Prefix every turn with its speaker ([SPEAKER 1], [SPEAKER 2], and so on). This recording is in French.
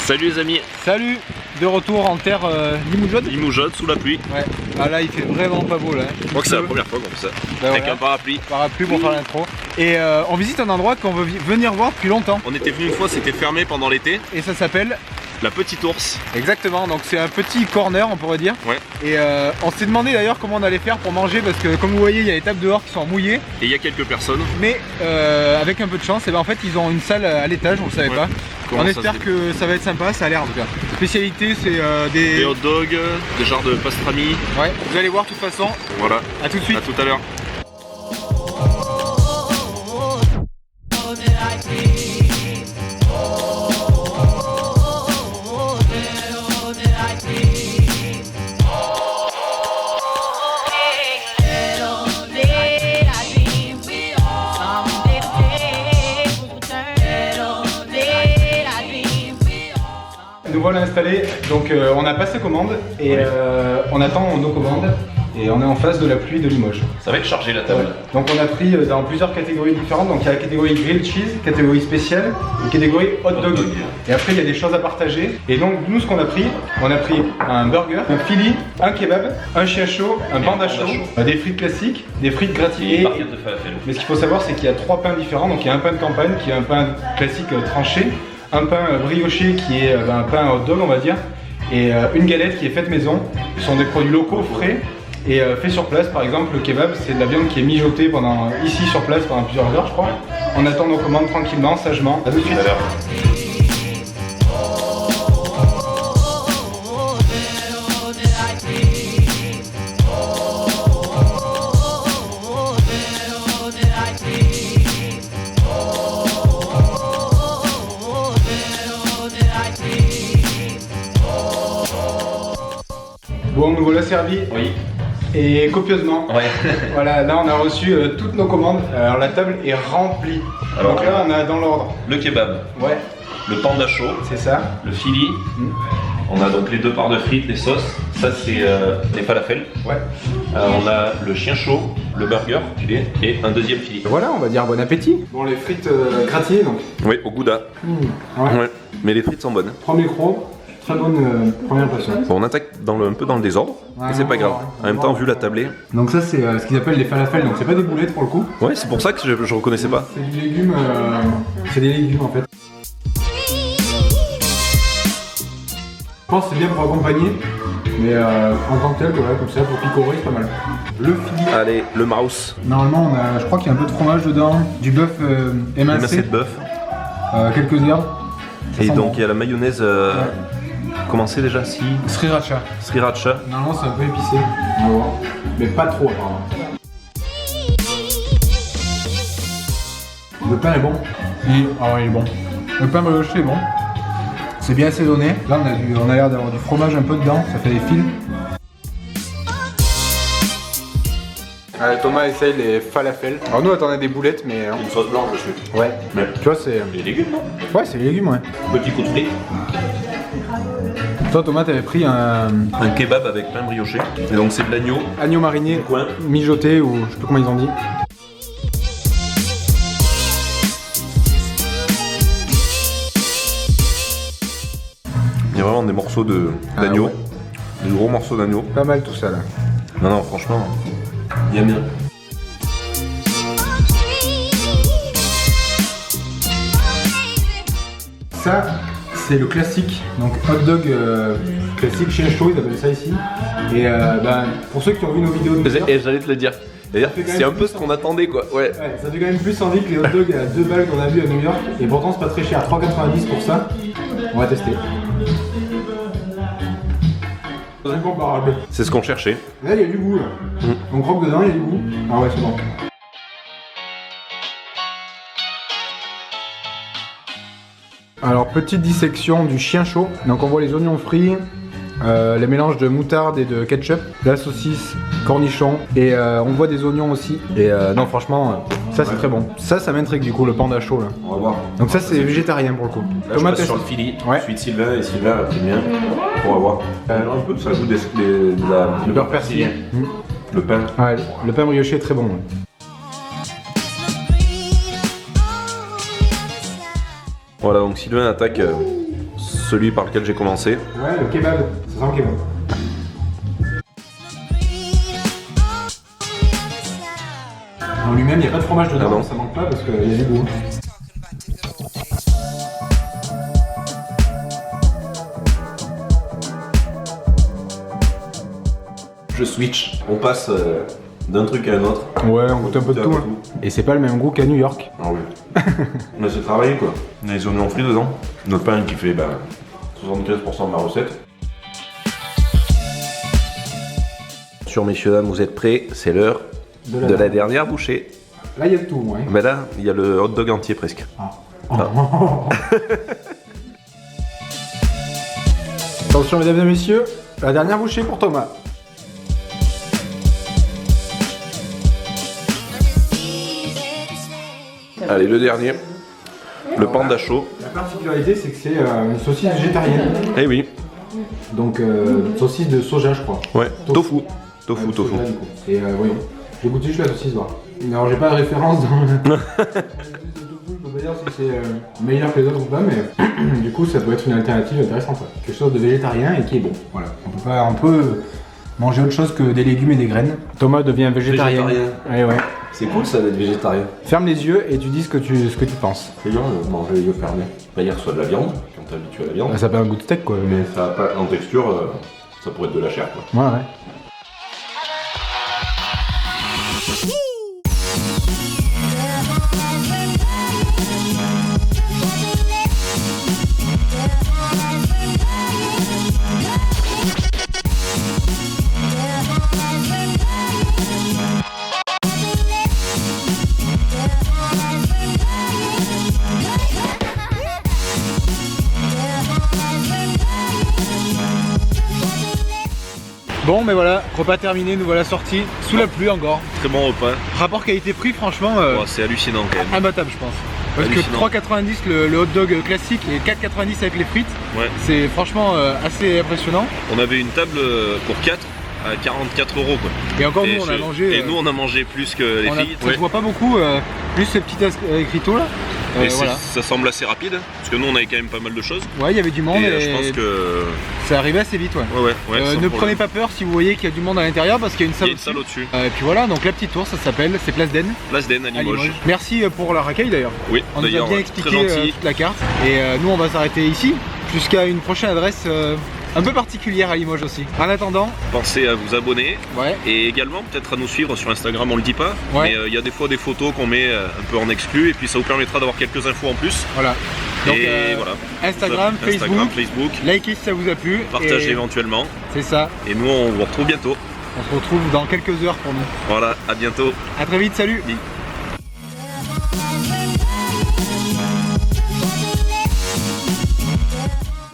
[SPEAKER 1] Salut les amis.
[SPEAKER 2] Salut. De retour en terre limougeaude.
[SPEAKER 1] Limougeaude sous la pluie.
[SPEAKER 2] Ouais. Ah là il fait vraiment pas beau là.
[SPEAKER 1] Je crois que c'est la première fois qu'on fait ça.
[SPEAKER 2] Bah
[SPEAKER 1] avec
[SPEAKER 2] voilà.
[SPEAKER 1] un parapluie.
[SPEAKER 2] Parapluie pour faire l'intro. Et on visite un endroit qu'on veut venir voir depuis longtemps.
[SPEAKER 1] On était venu une fois, c'était fermé pendant l'été.
[SPEAKER 2] Et ça s'appelle
[SPEAKER 1] La Petite Ourse.
[SPEAKER 2] Exactement, donc c'est un petit corner on pourrait dire.
[SPEAKER 1] Ouais.
[SPEAKER 2] Et on s'est demandé d'ailleurs comment on allait faire pour manger parce que comme vous voyez il y a les tables dehors qui sont mouillées.
[SPEAKER 1] Et il y a quelques personnes.
[SPEAKER 2] Mais avec un peu de chance, et ben en fait ils ont une salle à l'étage, on le savait pas. On espère que ça va être sympa, ça a l'air en tout cas. Spécialité c'est
[SPEAKER 1] des hot dogs, des genres de pastrami.
[SPEAKER 2] Ouais, vous allez voir de toute façon.
[SPEAKER 1] Voilà.
[SPEAKER 2] À tout de suite.
[SPEAKER 1] À tout à l'heure.
[SPEAKER 2] Nous voilà installés, donc on a passé commande et on attend nos commandes et on est en face de la pluie de Limoges.
[SPEAKER 1] Ça va être chargé la table.
[SPEAKER 2] Ouais. Donc on a pris dans plusieurs catégories différentes, donc il y a la catégorie grilled cheese, catégorie spéciale et catégorie hot dog. Et après il y a des choses à partager. Et donc nous ce qu'on a pris, on a pris un burger, un Philly, un kebab, un chien chaud, un panda chaud, des frites classiques, des frites gratinées. Mais ce qu'il faut savoir c'est qu'il y a 3 pains différents, donc il y a un pain de campagne qui est un pain classique tranché, un pain brioché qui est un pain hot dog on va dire, et une galette qui est faite maison. Ce sont des produits locaux frais et faits sur place. Par exemple le kebab c'est de la viande qui est mijotée ici sur place pendant plusieurs heures je crois. On attend nos commandes tranquillement, sagement. À tout de suite. Bon, nous voilà servis.
[SPEAKER 1] Oui.
[SPEAKER 2] Et copieusement.
[SPEAKER 1] Ouais.
[SPEAKER 2] Voilà, là on a reçu toutes nos commandes. Alors la table est remplie.
[SPEAKER 1] Alors,
[SPEAKER 2] donc là on a dans l'ordre.
[SPEAKER 1] Le kebab.
[SPEAKER 2] Ouais.
[SPEAKER 1] Le panda chaud.
[SPEAKER 2] C'est ça.
[SPEAKER 1] Le Philly. On a donc les 2 parts de frites, les sauces. Ça c'est les falafels.
[SPEAKER 2] Ouais.
[SPEAKER 1] On a le chien chaud, le burger et un deuxième Philly.
[SPEAKER 2] Voilà, on va dire bon appétit. Bon, les frites gratinées donc.
[SPEAKER 1] Oui, au gouda.
[SPEAKER 2] Ouais.
[SPEAKER 1] Ouais. Mais les frites sont bonnes.
[SPEAKER 2] Premier croc, très bonne première impression.
[SPEAKER 1] Bon, on attaque un peu dans le désordre,
[SPEAKER 2] Ouais,
[SPEAKER 1] mais c'est pas grave. En même temps, vu la tablée.
[SPEAKER 2] Donc ça c'est ce qu'ils appellent les falafels, donc c'est pas des boulettes pour le coup.
[SPEAKER 1] Ouais, c'est pour ça que je reconnaissais pas.
[SPEAKER 2] C'est du légume, c'est des légumes en fait. Je pense que c'est bien pour accompagner, mais en tant que tel, voilà, comme ça, pour picorer, c'est pas mal. Le Philly.
[SPEAKER 1] Allez, le mouse.
[SPEAKER 2] Normalement, je crois qu'il y a un peu de fromage dedans, du bœuf émincé,
[SPEAKER 1] de bœuf.
[SPEAKER 2] quelques herbes.
[SPEAKER 1] Et donc il y a la mayonnaise. Comment c'est déjà?
[SPEAKER 2] Sriracha.
[SPEAKER 1] Sriracha.
[SPEAKER 2] Normalement, c'est un peu épicé, on va voir. Mais pas trop apparemment. Le pain est bon. Il est bon. Le pain brioché est bon. C'est bien assaisonné. Là, on a l'air d'avoir du fromage un peu dedans, ça fait des fils. Allez, Thomas essaye les falafels. Alors nous, attendez des boulettes, mais...
[SPEAKER 1] Une sauce blanche dessus.
[SPEAKER 2] Ouais.
[SPEAKER 1] Mais
[SPEAKER 2] Tu vois, c'est...
[SPEAKER 1] les légumes, non?
[SPEAKER 2] Ouais, c'est les légumes, ouais.
[SPEAKER 1] Petit coup de frites.
[SPEAKER 2] Toi, Thomas, t'avais pris un
[SPEAKER 1] kebab avec pain brioché. Et donc c'est de l'agneau.
[SPEAKER 2] agneau mariné,
[SPEAKER 1] Coin.
[SPEAKER 2] mijoté, ou je sais plus comment ils ont dit.
[SPEAKER 1] Il y a vraiment des morceaux d'agneau.
[SPEAKER 2] ouais.
[SPEAKER 1] Des gros morceaux d'agneau.
[SPEAKER 2] Pas mal tout ça, là.
[SPEAKER 1] Non, franchement, il y a bien.
[SPEAKER 2] Ça, c'est le classique, donc hot dog classique chien chaud, ils appellent ça ici. Et pour ceux qui ont vu nos vidéos de
[SPEAKER 1] Et j'allais te le dire. D'ailleurs, c'est un peu ce qu'on attendait quoi. Ouais.
[SPEAKER 2] Ouais, ça fait quand même plus envie que les hot dogs à 2 balles qu'on a vu à New York. Et pourtant, c'est pas très cher, 3,90 pour ça. On va tester. C'est incomparable.
[SPEAKER 1] C'est ce qu'on cherchait.
[SPEAKER 2] Là, il y a du goût. Là. On croque dedans, il y a du goût. Ah ouais, c'est bon. Alors, petite dissection du chien chaud. Donc, on voit les oignons frits, les mélanges de moutarde et de ketchup, la saucisse, cornichon, et on voit des oignons aussi. Et non, franchement, ça c'est très bon. Ça m'intrigue du coup, le panda chaud là.
[SPEAKER 1] On va voir.
[SPEAKER 2] Donc, ça c'est végétarien pour le coup.
[SPEAKER 1] Là, je passe sur le Philly.
[SPEAKER 2] Ouais.
[SPEAKER 1] Celui de Sylvain et Sylvain a pris le mien. On va voir. Un peu, ça goûte le beurre persillé. Le pain.
[SPEAKER 2] Ouais, le pain brioché est très bon. Ouais.
[SPEAKER 1] Voilà, donc Sylvain attaque ce celui par lequel j'ai commencé.
[SPEAKER 2] Ouais, le kebab, ça sent le kebab. En lui-même, il n'y a pas de fromage dedans,
[SPEAKER 1] Ah non.
[SPEAKER 2] ça manque pas parce qu'il y a du goût.
[SPEAKER 1] Je switch. On passe d'un truc à un autre.
[SPEAKER 2] Ouais, on goûte un peu de tout. Hein. Et c'est pas le même goût qu'à New York.
[SPEAKER 1] Ah oui. Mais c'est travaillé quoi. On a les oignons frits dedans. Notre pain qui fait 75% de ma recette. Sur messieurs dames, vous êtes prêts? C'est l'heure de la dernière bouchée.
[SPEAKER 2] Là, il y a de tout, ouais.
[SPEAKER 1] Mais là, il y a le hot dog entier presque.
[SPEAKER 2] Ah. Attention mesdames et messieurs, la dernière bouchée pour Thomas.
[SPEAKER 1] Allez, le dernier. Le panda chaud.
[SPEAKER 2] La particularité, c'est que c'est une saucisse végétarienne.
[SPEAKER 1] Eh oui.
[SPEAKER 2] Donc, saucisse de soja, je crois.
[SPEAKER 1] Ouais. Tofu. Tofu.
[SPEAKER 2] Soja, du coup. Et voyons. J'ai goûté juste la saucisse, voir. Alors, j'ai pas de référence dans le. Je peux pas dire si c'est meilleur que les autres ou pas, mais du coup, ça peut être une alternative intéressante. Ouais. Quelque chose de végétarien et qui est bon. Voilà. On peut manger autre chose que des légumes et des graines. Thomas devient végétarien. Ouais, ouais.
[SPEAKER 1] C'est cool ça d'être végétarien.
[SPEAKER 2] Ferme les yeux et tu dis ce que tu penses.
[SPEAKER 1] C'est bien de manger les yeux fermés. Pas hier soit de la viande, quand t'es habitué à la viande.
[SPEAKER 2] Ça s'appelle un goût de steak, quoi.
[SPEAKER 1] Mais ça a pas, en texture, ça pourrait être de la chair quoi.
[SPEAKER 2] Ouais, ouais. Bon, mais voilà, repas terminé, nous voilà sortis, sous la pluie encore.
[SPEAKER 3] Très bon repas.
[SPEAKER 2] Rapport qualité-prix, franchement,
[SPEAKER 3] C'est hallucinant quand même.
[SPEAKER 2] imbattable, je pense. Parce
[SPEAKER 3] Hallucinant.
[SPEAKER 2] que 3,90 le hot dog classique et 4,90 avec les frites,
[SPEAKER 3] Ouais.
[SPEAKER 2] c'est franchement assez impressionnant.
[SPEAKER 3] On avait une table pour 4 à 44 € quoi.
[SPEAKER 2] Et encore,
[SPEAKER 3] Et
[SPEAKER 2] nous, on a mangé.
[SPEAKER 3] Et nous on a mangé plus que les filles.
[SPEAKER 2] Ça se voit pas beaucoup, plus ce petit écriteau là.
[SPEAKER 3] Et
[SPEAKER 2] Voilà.
[SPEAKER 3] ça semble assez rapide, parce que nous on avait quand même pas mal de choses.
[SPEAKER 2] Ouais, il y avait du monde
[SPEAKER 3] Et
[SPEAKER 2] et
[SPEAKER 3] je pense que.
[SPEAKER 2] ça arrivait assez vite, ouais.
[SPEAKER 3] Ouais, sans
[SPEAKER 2] ne
[SPEAKER 3] problème.
[SPEAKER 2] prenez pas peur si vous voyez qu'il y a du monde à l'intérieur parce qu'il y a une
[SPEAKER 3] Il y
[SPEAKER 2] salle
[SPEAKER 3] a une salle au-dessus.
[SPEAKER 2] Et puis voilà, donc la petite tour, ça s'appelle, c'est Place d'Aisne
[SPEAKER 3] Place d'Aisne à
[SPEAKER 2] à
[SPEAKER 3] Limoges.
[SPEAKER 2] Limoges. Merci pour leur accueil d'ailleurs.
[SPEAKER 3] Oui,
[SPEAKER 2] On nous a
[SPEAKER 3] d'ailleurs,
[SPEAKER 2] bien
[SPEAKER 3] très
[SPEAKER 2] expliqué
[SPEAKER 3] gentil.
[SPEAKER 2] toute la carte. Et nous, on va s'arrêter ici jusqu'à une prochaine adresse un peu particulière à Limoges aussi. En attendant,
[SPEAKER 3] Pensez à vous abonner.
[SPEAKER 2] ouais,
[SPEAKER 3] Et également peut-être à nous suivre sur Instagram, on le dit pas,
[SPEAKER 2] Ouais.
[SPEAKER 3] mais il y a des fois des photos qu'on met un peu en exclu et puis ça vous permettra d'avoir quelques infos en plus.
[SPEAKER 2] voilà. Donc
[SPEAKER 3] et voilà.
[SPEAKER 2] Instagram,
[SPEAKER 3] Facebook,
[SPEAKER 2] likez si ça vous a plu.
[SPEAKER 3] partagez
[SPEAKER 2] Et
[SPEAKER 3] éventuellement.
[SPEAKER 2] c'est ça.
[SPEAKER 3] Et nous on vous retrouve bientôt.
[SPEAKER 2] On se retrouve dans quelques heures pour nous.
[SPEAKER 3] Voilà, à bientôt.
[SPEAKER 2] À très vite, salut.
[SPEAKER 3] Bye.